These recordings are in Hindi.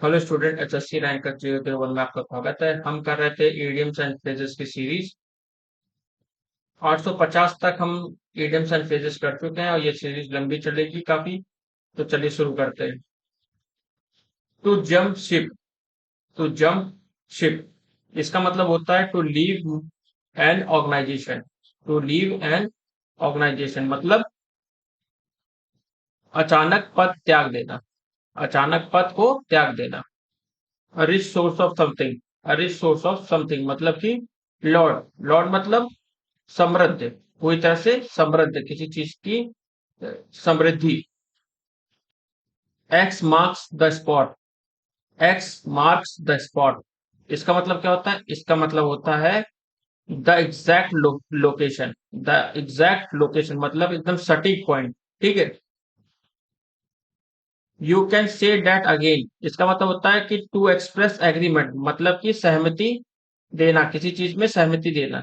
हेलो स्टूडेंट, एचएससी रैंक 001 में आपका स्वागत है। हम कर रहे थे इडियम्स एंड फ्रेजेस की सीरीज। 850 तक हम इडियम्स एंड फ्रेजेस कर चुके हैं और ये सीरीज लंबी चलेगी काफी। तो चलिए शुरू करते हैं। To jump ship. To jump ship इसका मतलब होता है to leave an organisation. To leave an organisation मतलब अचानक पद त्याग देना। अचानक पद को त्याग देना। A rich source of something. A rich source of something मतलब कि लॉर्ड। लॉर्ड मतलब समृद्ध, पूरी तरह से समृद्ध, किसी चीज की समृद्धि। X marks the spot. X marks the spot इसका मतलब क्या होता है? इसका मतलब होता है the exact location. The exact location मतलब एकदम सटीक पॉइंट। ठीक है। You can say that again इसका मतलब होता है कि टू एक्सप्रेस एग्रीमेंट मतलब कि सहमति देना, किसी चीज में सहमति देना।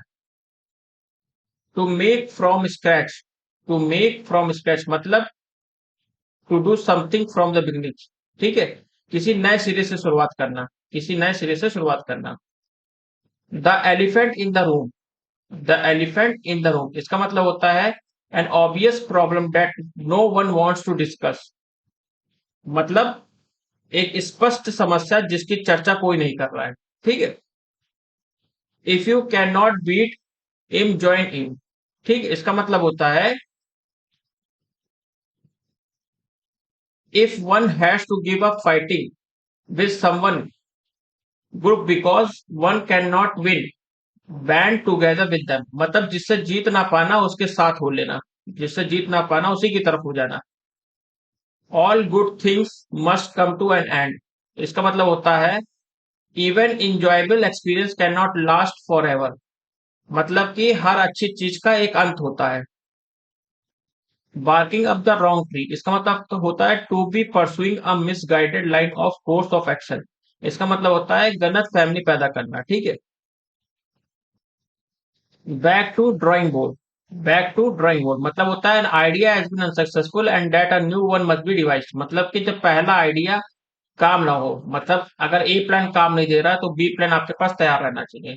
To make from scratch. To make from scratch मतलब to do something from the beginning. ठीक है। किसी नए सिरे से शुरुआत करना। किसी नए सिरे से शुरुआत करना। The elephant in the room. The elephant in the room इसका मतलब होता है an obvious problem that no one wants to discuss. मतलब एक स्पष्ट समस्या जिसकी चर्चा कोई नहीं कर रहा है। ठीक है। If you can not beat em join in. ठीक है, इसका मतलब होता है if one has to give up fighting with someone group because one can not win band together with them मतलब जिससे जीत ना पाना उसके साथ हो लेना। जिससे जीत ना पाना उसी की तरफ हो जाना। All good things must come to an end इसका मतलब होता है even enjoyable experience can not last for ever मतलब कि हर अच्छी चीज का एक अंत होता है। Barking up the wrong tree इसका मतलब तो होता है to be pursuing a misguided line of course of action. इसका मतलब होता है गलत फहमी पैदा करना। ठीक है। Back to drawing board. Back to drawing board मतलब होता है an idea has been unsuccessful and that a new one must be devised मतलब कि जब पहला आइडिया काम ना हो, मतलब अगर ए प्लान काम नहीं दे रहा तो बी प्लान आपके पास तैयार रहना चाहिए।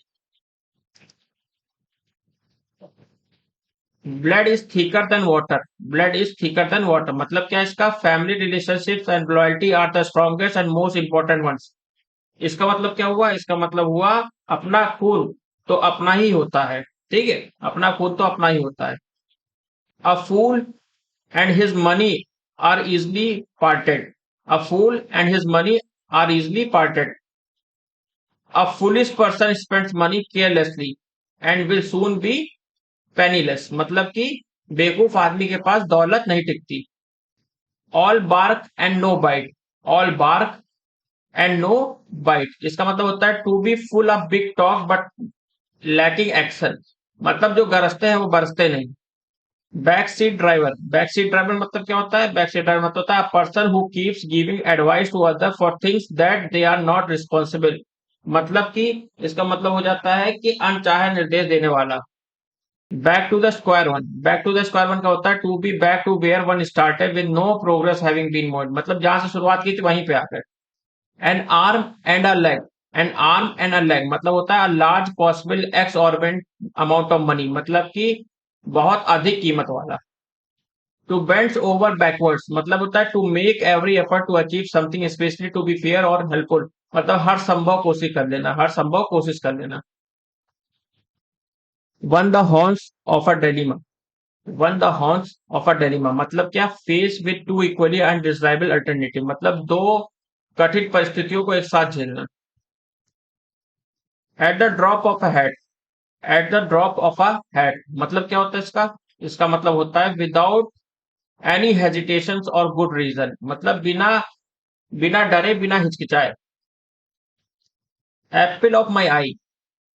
Blood is thicker than water. Blood is thicker than water मतलब क्या? इसका family relationships and loyalty are the strongest and most important ones. इसका मतलब क्या हुआ? इसका मतलब हुआ अपना खून तो अपना ही होता है। ठीक है। अपना खून तो अपना ही होता है। अ फूल and his money are easily parted. A fool and his money are easily parted. A foolish person spends money carelessly and will soon be penniless. मतलब कि बेवकूफ आदमी के पास दौलत नहीं टिकती। All bark and no bite. All bark and no bite इसका मतलब होता है to be full of big talk but lacking action मतलब जो गरजते हैं वो बरसते नहीं। Back seat driver. Back seat driver मतलब क्या होता है? बैक सीट ड्राइवर मतलब होता है person who keeps giving advice to other for things that they are not responsible मतलब कि इसका मतलब हो जाता है कि अनचाहे निर्देश देने वाला। Back to the square one. Back to the square one का होता है to be back to where one started with no progress having been made मतलब जहां से शुरुआत की थी वहीं पे आकर। An arm and a leg. An arm and a leg मतलब होता है large possible exorbitant amount of money मतलब कि बहुत अधिक कीमत वाला। टू बेंड्स ओवर बैकवर्ड्स मतलब होता है to make every effort to achieve something specially to be fair और हेल्पफुल मतलब हर संभव कोशिश कर लेना। हर संभव कोशिश कर लेना। One the horns of a dilemma. One the horns of a dilemma मतलब क्या? Face with two equally undesirable alternative मतलब दो कठिन परिस्थितियों को एक साथ झेलना। At the drop of a hat. At the drop of a hat मतलब क्या होता है इसका? इसका मतलब होता है विदाउट एनी हेजिटेशन और गुड रीजन मतलब बिना बिना डरे बिना हिचकिचाए। एप्पल ऑफ माई आई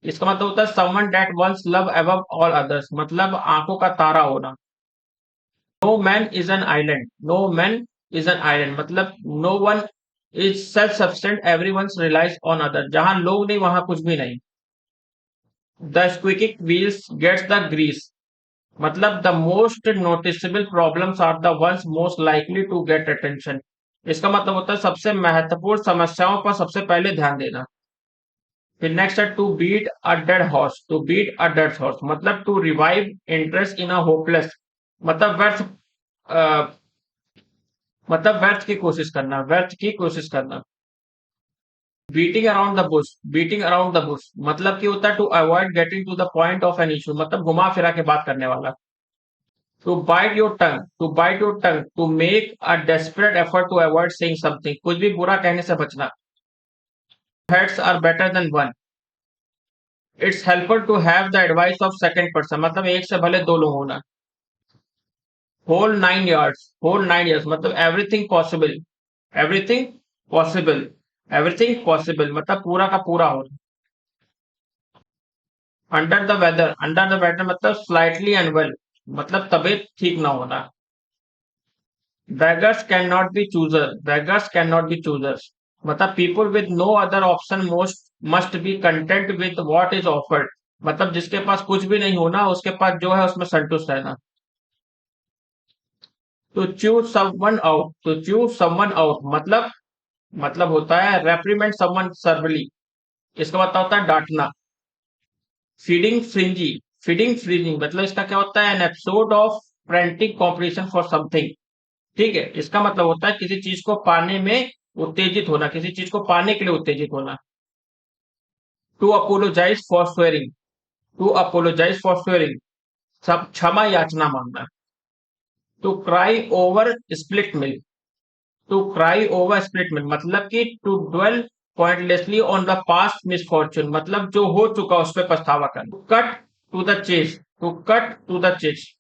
इसका मतलब होता है someone that one's love above all others मतलब आंखों का तारा होना। No man is an island. No man is an island मतलब no one is self sufficient every one relies on other जहां लोग नहीं वहां कुछ भी नहीं। The squeaking wheels gets the grease मतलब the most noticeable problems are the ones most likely to get attention इसका मतलब होता है सबसे महत्वपूर्ण समस्याओं पर सबसे पहले ध्यान देना। फिर नेक्स्ट है to beat a dead horse, to beat a dead horse मतलब to revive interest in a hopeless, मतलब व्यर्थ, अ, मतलब व्यर्थ की कोशिश करना, व्यर्थ की कोशिश करना। Beating around the bush, beating around the bush मतलब कि होता है to avoid getting to the point of an issue, मतलब घुमा फिरा के बात करने वाला। To bite your tongue, to bite your tongue to make a desperate effort to avoid saying something, कुछ भी बुरा कहने से बचना। Heads are better than one, it's helpful to have the advice of second person मतलब एक से भले दो लोग होना। Whole nine yards, whole nine yards मतलब everything possible, everything possible, everything possible मतलब पूरा का पूरा होना। अंडर द वेदर मतलब स्लाइटली अनवेल मतलब तबीयत ठीक ना होना। beggars cannot be choosers, beggars cannot be choosers मतलब people with no other option most must be content with what is offered मतलब जिसके पास कुछ भी नहीं होना उसके पास जो है उसमें संतुष्ट रहना। to choose someone out, to choose someone out मतलब होता है reprimand someone severely, इसका मतलब होता है डांटना। फीडिंग फ्रिंजी, फीडिंग फ्रिंजिंग मतलब इसका क्या होता है an episode of frantic competition for something, ठीक है, इसका मतलब होता है किसी चीज को पाने में उत्तेजित होना, किसी चीज को पाने के लिए उत्तेजित होना। To apologize for swearing, to apologize for swearing सब क्षमा याचना मांगना। To cry over split milk, to cry over split milk मतलब कि to dwell pointlessly on the past misfortune मतलब जो हो चुका उस पर पछतावा करना। Cut to the chase, to cut to the chase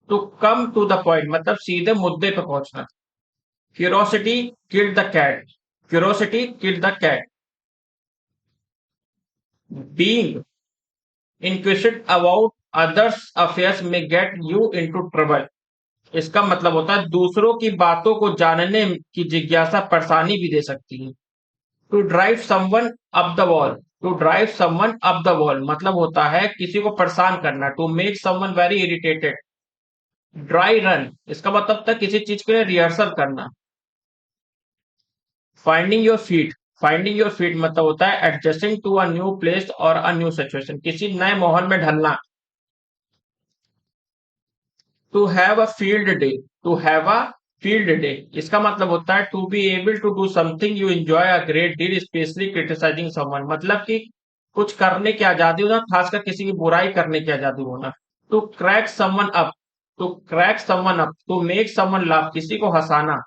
to come to the point मतलब सीधे मुद्दे पे पहुंचना। Curiosity killed the cat, curiosity killed the cat. Being इंक्विसिटिव about others affairs में गेट यू इनटू ट्रबल, इसका मतलब होता है दूसरों की बातों को जानने की जिज्ञासा परेशानी भी दे सकती है। To drive someone up the wall, to drive someone up the wall मतलब होता है किसी को परेशान करना। To make someone very irritated. Dry run इसका मतलब था किसी चीज के लिए रिहर्सल करना। Finding your feet, finding your feet मतलब होता है adjusting to a new place और अ न्यू सिचुएशन, किसी नए माहौल में ढलना। To have a field day, to have a field day इसका मतलब होता है to be able to do something you enjoy a great deal specially criticising someone मतलब कि कुछ करने की आजादी होना, खासकर किसी की बुराई करने की आजादी होना। To crack someone up, to crack someone up to make someone laugh किसी को हंसाना।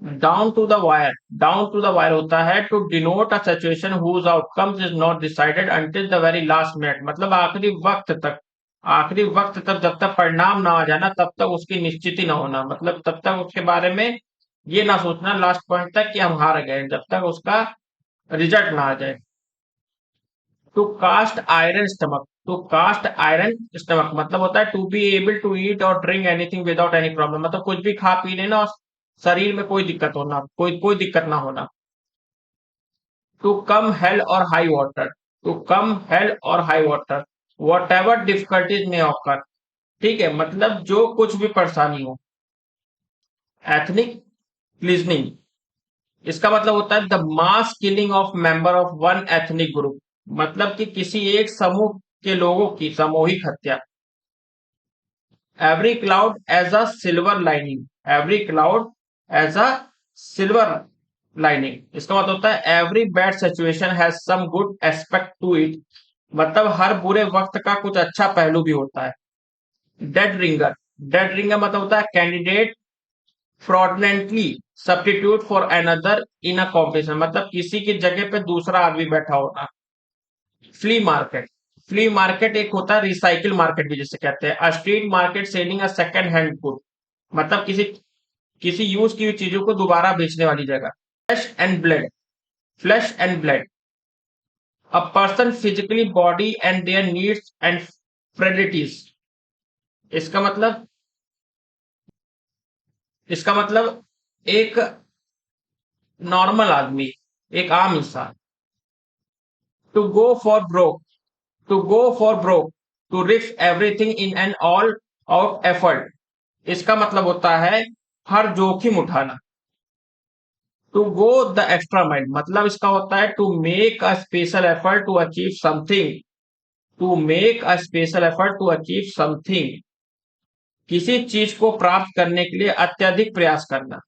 Down to the wire, down to the wire होता है to denote a situation whose outcomes is not decided until the very last minute मतलब आखिरी वक्त तक, आखिरी वक्त तक जब तक परिणाम ना आ जाना तब तक उसकी निश्चिति ना होना मतलब तब तक उसके बारे में ये ना सोचना लास्ट पॉइंट तक कि हम हार गए जब तक उसका रिजल्ट ना आ जाए। To cast iron stomach, to cast iron stomach मतलब होता है to be able to eat और drink anything without any problem मतलब कुछ भी खा पी लेना और शरीर में कोई दिक्कत होना, कोई दिक्कत ना होना। To come hell or high water, to come hell or high water whatever difficulties may occur, ठीक है, मतलब जो कुछ भी परेशानी हो। एथनिक क्लीजनिंग इसका मतलब होता है the mass killing of member of one ethnic group मतलब कि किसी एक समूह के लोगों की सामूहिक हत्या। Every cloud has a silver lining, every cloud has a silver lining इसका मतलब होता है every bad situation has some good aspect to it मतलब हर बुरे वक्त का कुछ अच्छा पहलू भी होता है। डेड रिंगर, डेड रिंगर मतलब होता है candidate fraudulently substitute for another in a competition मतलब किसी की जगह पे दूसरा आदमी बैठा होना। फ्ली मार्केट, फ्ली मार्केट एक होता है रिसाइकिल मार्केट भी जिसे कहते हैं, street market selling a second hand good मतलब किसी किसी यूज की हुई चीजों को दोबारा बेचने वाली जगह। Flesh and blood, flesh and blood a person physically body and their needs and frailties इसका मतलब, इसका मतलब एक नॉर्मल आदमी, एक आम इंसान। To go for broke, to go for broke to risk everything in an all out effort इसका मतलब होता है हर जोखिम उठाना। To go the extra mile मतलब इसका होता है to make a special effort to achieve something. To make a special effort to achieve something, किसी चीज को प्राप्त करने के लिए अत्यधिक प्रयास करना।